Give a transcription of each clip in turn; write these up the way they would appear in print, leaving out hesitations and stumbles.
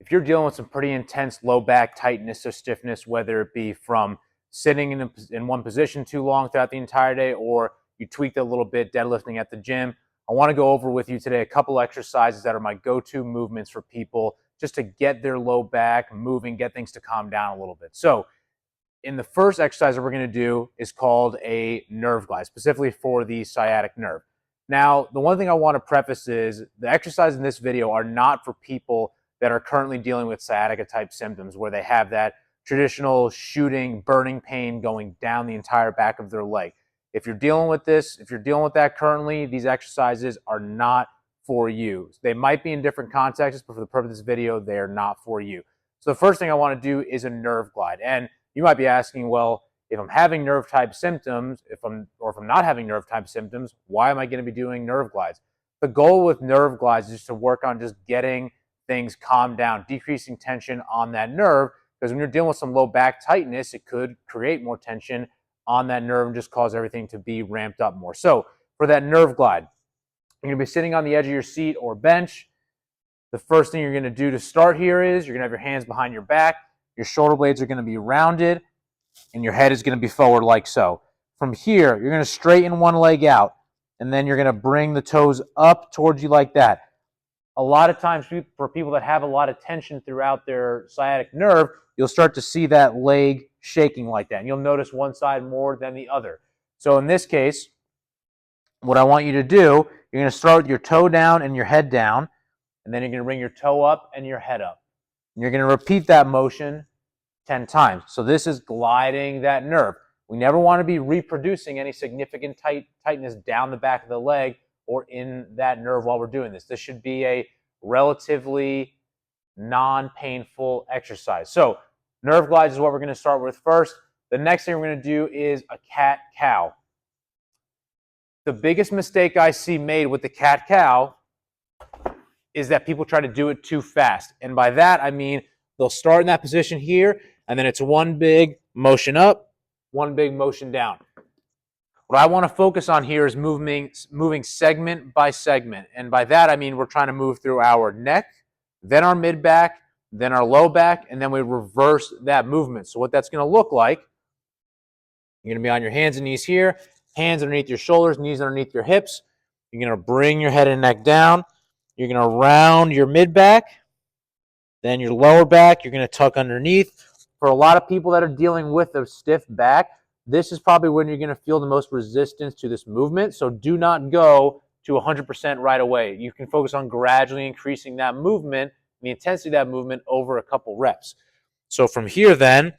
if you're dealing with some pretty intense low back tightness or stiffness, whether it be from sitting in one position too long throughout the entire day, or you tweaked it a little bit deadlifting at the gym, I want to go over with you today a couple exercises that are my go-to movements for people just to get their low back moving, get things to calm down a little bit. So in the first exercise that we're going to do is called a nerve glide, specifically for the sciatic nerve. Now, the one thing I want to preface is the exercises in this video are not for people that are currently dealing with sciatica type symptoms where they have that traditional shooting, burning pain going down the entire back of their leg. If you're dealing with this, if you're dealing with that currently, these exercises are not for you. They might be in different contexts, but for the purpose of this video, they are not for you. So the first thing I want to do is a nerve glide. And you might be asking, well, if I'm having nerve type symptoms, if I'm not having nerve type symptoms, why am I going to be doing nerve glides? The goal with nerve glides is just to work on just getting things calmed down, decreasing tension on that nerve, because when you're dealing with some low back tightness, it could create more tension on that nerve and just cause everything to be ramped up more. So for that nerve glide, you're going to be sitting on the edge of your seat or bench. The first thing you're going to do to start here is you're going to have your hands behind your back. Your shoulder blades are going to be rounded, and your head is going to be forward like so. From here, you're going to straighten one leg out, and then you're going to bring the toes up towards you like that. A lot of times for people that have a lot of tension throughout their sciatic nerve, you'll start to see that leg shaking like that. And you'll notice one side more than the other. So in this case, what I want you to do, you're going to start with your toe down and your head down, and then you're going to bring your toe up and your head up. And you're going to repeat that motion 10 times. So this is gliding that nerve. We never want to be reproducing any significant tightness down the back of the leg or in that nerve while we're doing this. This should be a relatively non-painful exercise. So nerve glides is what we're going to start with first. The next thing we're going to do is a cat-cow. The biggest mistake I see made with the cat-cow is that people try to do it too fast. And by that, I mean they'll start in that position here, and then it's one big motion up, one big motion down. What I want to focus on here is moving segment by segment. And by that, I mean we're trying to move through our neck, then our mid-back, then our low back, and then we reverse that movement. So what that's going to look like, you're going to be on your hands and knees here, hands underneath your shoulders, knees underneath your hips. You're going to bring your head and neck down. You're going to round your mid-back, then your lower back. You're going to tuck underneath. For a lot of people that are dealing with a stiff back, this is probably when you're going to feel the most resistance to this movement. So do not go to 100% right away. You can focus on gradually increasing that movement, the intensity of that movement over a couple reps. So from here then,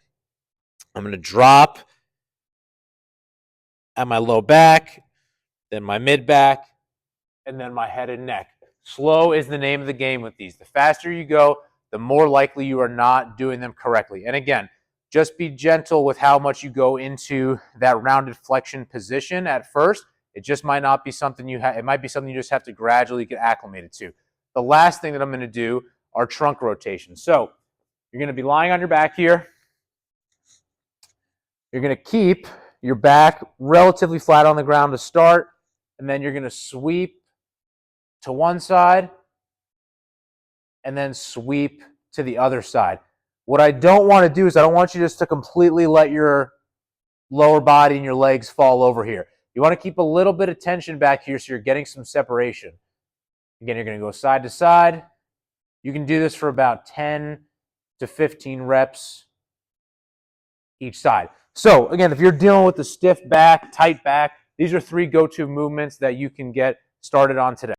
I'm going to drop at my low back, then my mid back, and then my head and neck. Slow is the name of the game with these. The faster you go, the more likely you are not doing them correctly. And again, just be gentle with how much you go into that rounded flexion position at first. It just might not be something it might be something you just have to gradually get acclimated to. The last thing that I'm going to do are trunk rotations. So you're going to be lying on your back here. You're going to keep your back relatively flat on the ground to start, and then you're going to sweep to one side and then sweep to the other side. What I don't want to do is I don't want you just to completely let your lower body and your legs fall over here. You want to keep a little bit of tension back here so you're getting some separation. Again, you're going to go side to side. You can do this for about 10 to 15 reps each side. So again, if you're dealing with a stiff back, tight back, these are 3 go-to movements that you can get started on today.